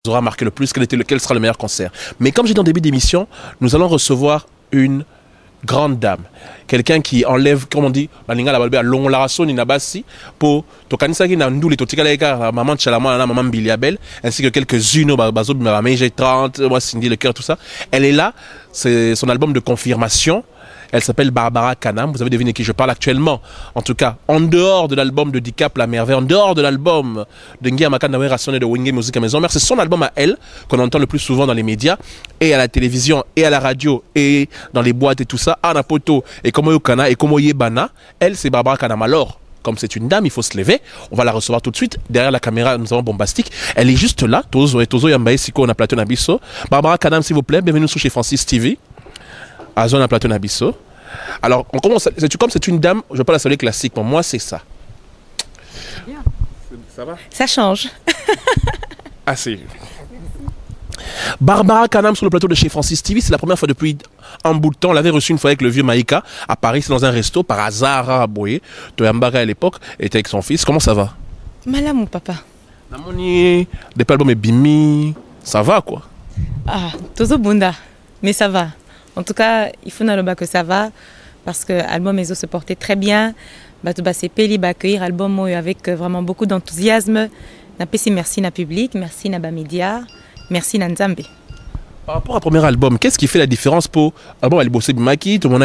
aura marqué le plus, quel sera le meilleur concert. Mais comme j'ai dit en début d'émission, nous allons recevoir une grande dame, quelqu'un qui enlève, comme on dit, la linga la balbe à long la rason inabasi pour tokanisa qui na nduli totikala eka maman Tchalama na maman Biliabel ainsi que quelques-unes bazo ma j'ai 30 moi Cindy le cœur tout ça. Elle est là, c'est son album de confirmation. Elle s'appelle Barbara Kanam. Vous avez deviné qui je parle actuellement. En tout cas, en dehors de l'album de Dicap La Merveille, en dehors de l'album de Ngia Makanawe Rationné de Wenge Musique à Maison Mère, c'est son album à elle qu'on entend le plus souvent dans les médias et à la télévision et à la radio et dans les boîtes et tout ça. Anna Poto et Komo Yokana et Komo Yebana. Elle, c'est Barbara Kanam. Alors, comme c'est une dame, il faut se lever. On va la recevoir tout de suite. Derrière la caméra, nous avons Bombastique. Elle est juste là. Tozo et Tozo Yambaye Siko, on a Platon Abisso. Barbara Kanam, s'il vous plaît, bienvenue sur chez Francis TV. À Zone à Platon Abisso. Alors, on commence. Comme c'est une dame, je ne vais pas la saluer classique. Pour moi, c'est ça. Bien. Ça va? Ça change. Assez. Barbara Kanam sur le plateau de chez Francis TV. C'est la première fois depuis un bout de temps. On l'avait reçu une fois avec le vieux Maïka à Paris. C'est dans un resto par hasard à Boye. Toyambara à l'époque était avec son fils. Comment ça va? Malade, mon papa. Namoni, des albums et Bimi. Ça va quoi? Ah, Tozo Bunda. Mais ça va. En tout cas, il faut n'alloba que ça va parce que l'album Ezo se portait très bien. Batouba Sepeli va accueillir l'album avec vraiment beaucoup d'enthousiasme. Napesi merci na public, merci na Bamédia, merci na Nzambe. Par rapport au premier album, qu'est-ce qui fait la différence pour album elle bossait Bimaki, tout le monde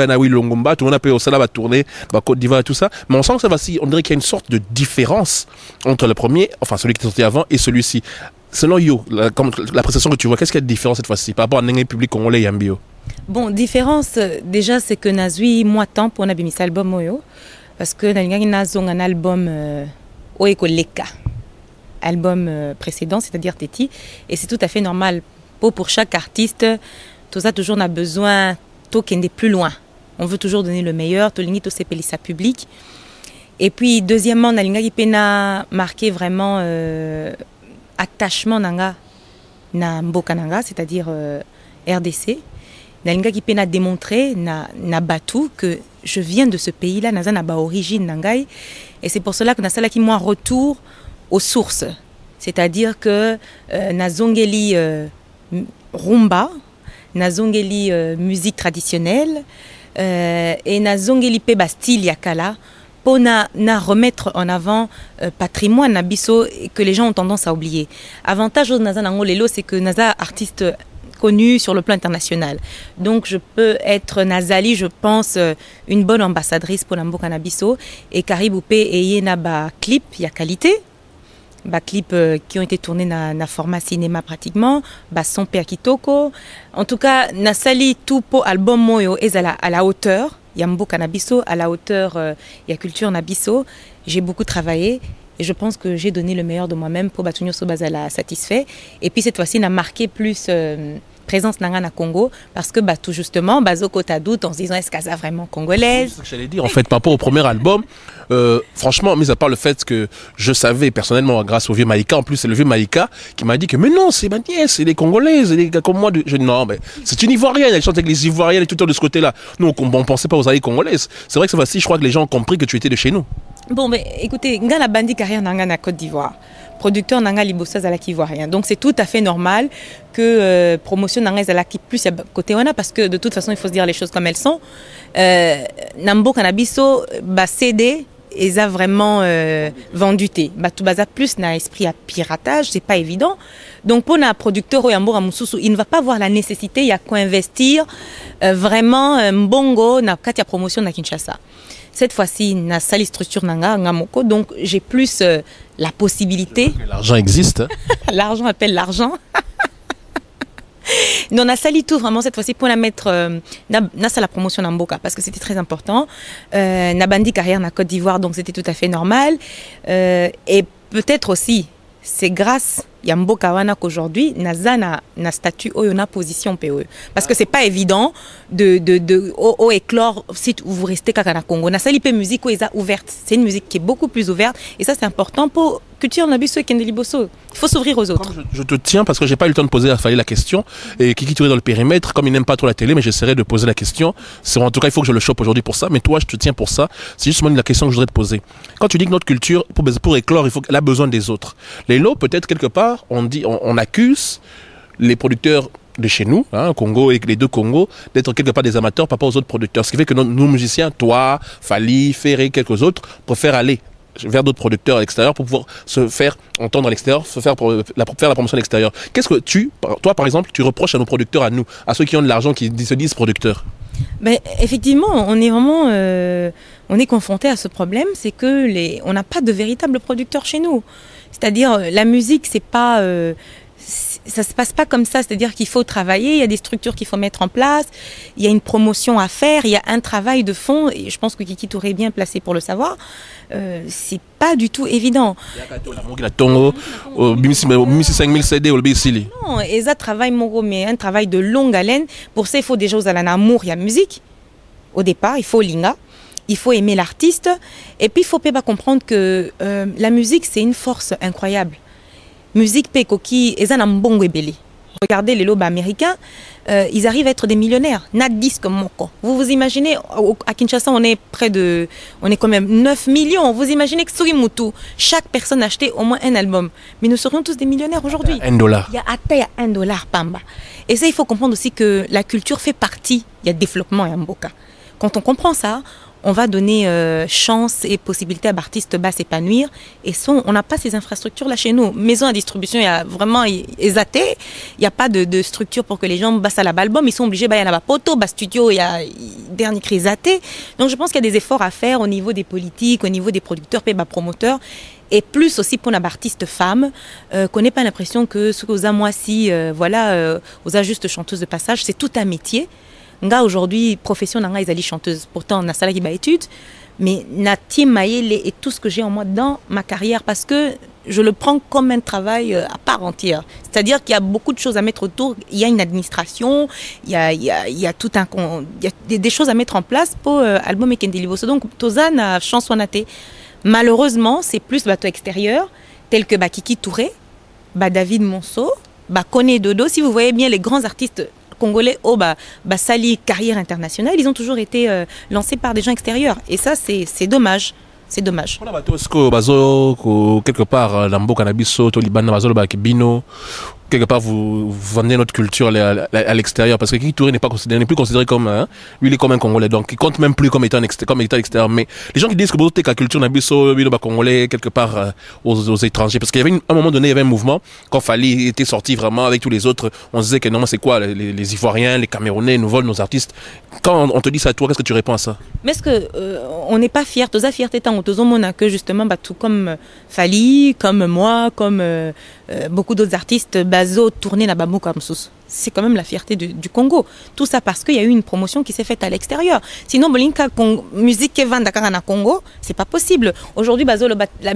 a eu Longomba, tout le monde a payé au Salah va tourner, Côte d'Ivoire et tout ça. Mais on sent que ça va si, on dirait qu'il y a une sorte de différence entre le premier, enfin celui qui est sorti avant et celui-ci. Selon Yo, l'appréciation que tu vois, qu'est-ce qu'il y a de différent cette fois-ci par rapport à un public congolais Yambio? Bon, différence, déjà, c'est que Nazui, moi, temps pour n'abîmer cet album, Moyo, parce que Nazong un album Oeko Leka, album précédent, c'est-à-dire Teti, et c'est tout à fait normal. Pour chaque artiste, tout ça, toujours on a besoin de plus loin. On veut toujours donner le meilleur, tout le monde s'est sa public. Et puis, deuxièmement, Nalinga Ipena marqué vraiment. Attachement nanga na mboka nanga, c'est-à-dire RDC. Nalinga qui peine à démontrer na batu que je viens de ce pays-là, naza na ba origine nangai, et c'est pour cela que nasala qui moi retour aux sources, c'est-à-dire que nazongeli rumba, nazongeli musique traditionnelle et nazongeli pe style yakala. Pour na remettre en avant patrimoine nabiso que les gens ont tendance à oublier. Avantage de Naza Nangolelo, c'est que Naza artiste connu sur le plan international. Donc je peux être Nazali, je pense, une bonne ambassadrice pour Namboka Nabiso. Et Kariboupé et Yena ba clip, il y a qualité. Ba clip qui ont été tournés na format cinéma pratiquement. Ba son pe akitoko. En tout cas, Nasali tout pour album moyo est à la hauteur. Yambo Canabiso, à la hauteur, il y a culture Nabiso. J'ai beaucoup travaillé et je pense que j'ai donné le meilleur de moi-même pour Batunyo Sobazala satisfait. Et puis cette fois-ci, on a marqué plus présence Nangana Congo parce que tout justement, Bazoko Tadout en se disant est-ce qu'elle est vraiment congolaise? C'est ce que j'allais dire en fait par rapport au premier album. Franchement, mis à part le fait que je savais personnellement grâce au vieux Maïka, en plus c'est le vieux Maïka qui m'a dit que mais non, c'est ma nièce, c'est les Congolaises, les gars comme moi. Non, mais c'est une Ivoirienne, elle chante avec les Ivoiriennes et tout le temps de ce côté-là. Nous, on pensait pas aux alliés congolaises. C'est vrai que ça va si, je crois que les gens ont compris que tu étais de chez nous. Bon, mais écoutez, Nga la bandi carrière Nanga na Côte d'Ivoire. Producteur Nanga Libosa Zalaki Ivoirien. Donc c'est tout à fait normal que promotion Nanga Zalaki plus à côté Wana parce que de toute façon il faut se dire les choses comme elles sont. Nambo Canabiso, CD, ils a vraiment vendu té. Tout baza plus na esprit à piratage, c'est pas évident. Donc pour un producteur Oyambo Ramoussousou, il ne va pas voir la nécessité, il y a quoi investir vraiment mbongo na katia promotion na Kinshasa. Cette fois-ci, na sali structure nanga ngamoko, donc j'ai plus la possibilité. L'argent existe. L'argent appelle l'argent. Non, on a sali tout vraiment cette fois-ci pour la mettre na la promotion Namboka parce que c'était très important. Na bandi carrière na Côte d'Ivoire, donc c'était tout à fait normal. Et peut-être aussi, c'est grâce à Mboka Wana qu'aujourd'hui, naza na statut ou na position PE. Parce que c'est pas évident de éclore si vous restez kaka na Congo. Na sali pe musique où est ouverte. C'est une musique qui est beaucoup plus ouverte et ça c'est important pour culture nabiso et kendeliboso. Il faut s'ouvrir aux autres. Je te tiens parce que j'ai pas eu le temps de poser à Fali la question. Et Kiki Touré dans le périmètre, comme il n'aime pas trop la télé, mais j'essaierai de poser la question. En tout cas, il faut que je le chope aujourd'hui pour ça. Mais toi, je te tiens pour ça. C'est justement la question que je voudrais te poser. Quand tu dis que notre culture, pour éclore, elle a besoin des autres. Les lots, peut-être quelque part, on accuse les producteurs de chez nous, hein, Congo et les deux Congos, d'être quelque part des amateurs par rapport aux autres producteurs. Ce qui fait que nos musiciens, toi, Fali, Ferré, quelques autres, préfèrent aller vers d'autres producteurs à l'extérieur pour pouvoir se faire entendre à l'extérieur, faire la promotion à l'extérieur. Qu'est-ce que toi par exemple, tu reproches à nos producteurs, à nous, à ceux qui ont de l'argent, qui se disent producteurs? Ben, effectivement, on est vraiment on est confronté à ce problème, c'est que on n'a pas de véritables producteurs chez nous. C'est-à-dire, la musique, c'est pas... ça se passe pas comme ça, c'est-à-dire qu'il faut travailler, il y a des structures qu'il faut mettre en place, il y a une promotion à faire, il y a un travail de fond, et je pense que Kiki Touré est bien placé pour le savoir. C'est pas du tout évident. Non, et ça travaille mais un travail de longue haleine. Pour ça, il faut déjà aux amour, il y a musique. Au départ, il faut l'inga. Il faut aimer l'artiste. Et puis, il faut pas comprendre que la musique, c'est une force incroyable. Musique pekoki, et un bon belé. Regardez les lobes américains, ils arrivent à être des millionnaires. Nat disque moko. Vous vous imaginez, à Kinshasa, on est quand même 9 millions. Vous imaginez que Surimutu, chaque personne achetait au moins un album. Mais nous serions tous des millionnaires aujourd'hui. $1. Il y a $1 pamba. Et ça, il faut comprendre aussi que la culture fait partie. Il y a développement et un boka. Quand on comprend ça, on va donner chance et possibilité à l'artiste bas s'épanouir. Et on n'a pas ces infrastructures là chez nous. Maison à distribution, il y a vraiment ésaté. Il n'y a pas de structure pour que les gens bassent à la album. Ils sont obligés, il y en a pas poto, studio, il y a dernier cri ésaté. Donc je pense qu'il y a des efforts à faire au niveau des politiques, au niveau des producteurs, promoteurs. Et plus aussi pour les artistes femmes, qu'on n'ait pas l'impression que ce aux amoisi, aux juste chanteuses de passage, c'est tout un métier. Nga aujourd'hui profession nanga ils allaient chanteuse, pourtant on a ça qui ba étude, mais nati maïle et tout ce que j'ai en moi dans ma carrière, parce que je le prends comme un travail à part entière. C'est-à-dire qu'il y a beaucoup de choses à mettre autour. Il y a une administration, il y a tout il y a des choses à mettre en place pour album et Kendeliboso. Donc Toza na chanson naté. Malheureusement, c'est plus bateau extérieur tels que Kiki Touré, David Monceau, Koné Dodo. Si vous voyez bien les grands artistes congolais Sali carrière internationale, ils ont toujours été lancés par des gens extérieurs, et ça c'est dommage. C'est dommage. Quelque part dans Bokanabiso, Tolibana, Bino, quelque part vous vendez notre culture à l'extérieur, parce que Kiki Touré n'est plus considéré comme lui, il est comme un Congolais, donc il compte même plus comme étant extérieur. Mais les gens qui disent que vous la culture nabiso, Congolais quelque part aux étrangers, parce qu'il y avait un moment donné, il y avait un mouvement quand Fali était sorti vraiment avec tous les autres, on se disait que non, c'est quoi les Ivoiriens, les Camerounais nous volent nos artistes. Quand on te dit ça à toi, qu'est-ce que tu réponds à ça? Mais est-ce que on n'est pas fiers, tous fierté tant tous on que justement tout comme Fali, comme moi, comme beaucoup d'autres artistes bazo tourné là-bas comme sous. C'est quand même la fierté du Congo. Tout ça parce qu'il y a eu une promotion qui s'est faite à l'extérieur. Sinon, bolinka musique qui vend Dakar en Congo, c'est pas possible. Aujourd'hui, bazo la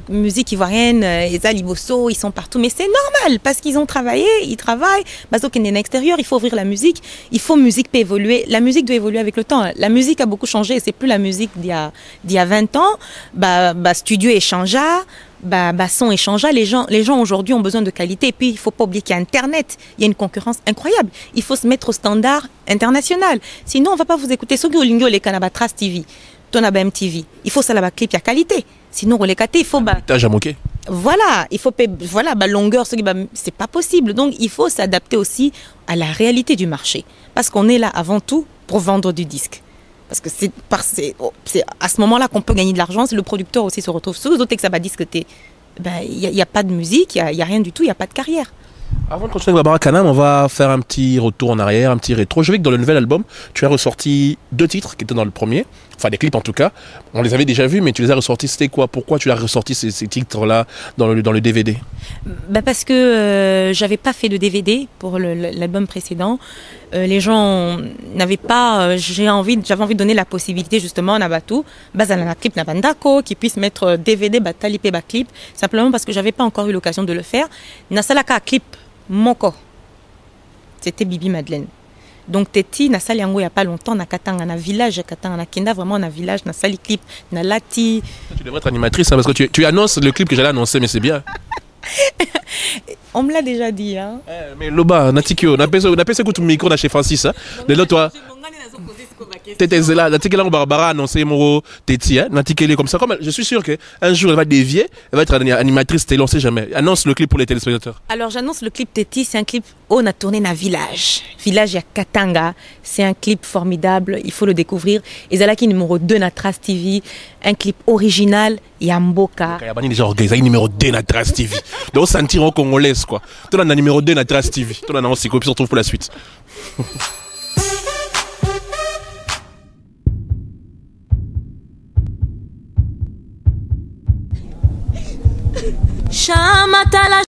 musique ivoirienne, les Aliboso, ils sont partout, mais c'est normal parce qu'ils ont travaillé, ils travaillent. Bazo qui est à l'extérieur, il faut ouvrir la musique, il faut musique peut évoluer. La musique doit évoluer avec le temps. La musique a beaucoup changé, c'est plus la musique d'il y a 20 ans. Studio est changé. Son échangeable, les gens aujourd'hui ont besoin de qualité, et puis il faut pas oublier qu'il y a Internet, il y a une concurrence incroyable, il faut se mettre au standard international, sinon on va pas vous écouter. Les Canabatras TV, Tonaba MTV, il faut ça là-bas clip, il y a qualité, sinon on les capte, il faut voilà, il faut longueur, c'est pas possible, donc il faut s'adapter aussi à la réalité du marché, parce qu'on est là avant tout pour vendre du disque. Parce que c'est à ce moment-là qu'on peut gagner de l'argent. Si le producteur aussi se retrouve sous, autres que ça va discuter. Il n'y a pas de musique, il n'y a rien du tout, il n'y a pas de carrière. Avant de continuer avec Barbara Kanam, on va faire un petit retour en arrière, un petit rétro. Je sais que dans le nouvel album, tu as ressorti 2 titres qui étaient dans le premier, enfin des clips en tout cas. On les avait déjà vus, mais tu les as ressortis. C'était quoi? Pourquoi tu as ressorti ces titres-là dans le DVD? Parce que j'avais pas fait de DVD pour l'album précédent. Les gens n'avaient pas. J'avais envie de donner la possibilité justement à Nabatou, Bazalana clip Nabandako, qui puisse mettre DVD, Batalipé, clip, simplement parce que j'avais pas encore eu l'occasion de le faire. Nasalaka clip Moko, c'était Bibi Madeleine. Donc Teti na sali yango il y a pas longtemps na Katanga na village Katanga na Kenda vraiment na village na sali clip na lati. Tu devrais être animatrice hein, parce que tu annonces le clip que j'allais annoncer mais c'est bien. On me l'a déjà dit hein. Mais Loba natikio na pesa écoute micro na chez Francis hein. De là toi T'étais là, on Barbara annoncé Moro Teti, hein, comme ça. Comme je suis sûr qu'un jour elle va dévier, elle va être animatrice télé, on sait jamais. Annonce le clip pour les téléspectateurs. Alors j'annonce le clip Teti, c'est un clip où on a tourné dans village. Village à Katanga, c'est un clip formidable, il faut le découvrir. Et Zalaki numéro 2 na Trace TV, un clip original, Yamboka. Kayabani déjà organisé numéro 2 na Trace TV. Donc sentir en congolaise quoi. Tu as numéro 2 na Trace TV. Tu as un aussi copie, on se retrouve pour la suite. Chamatala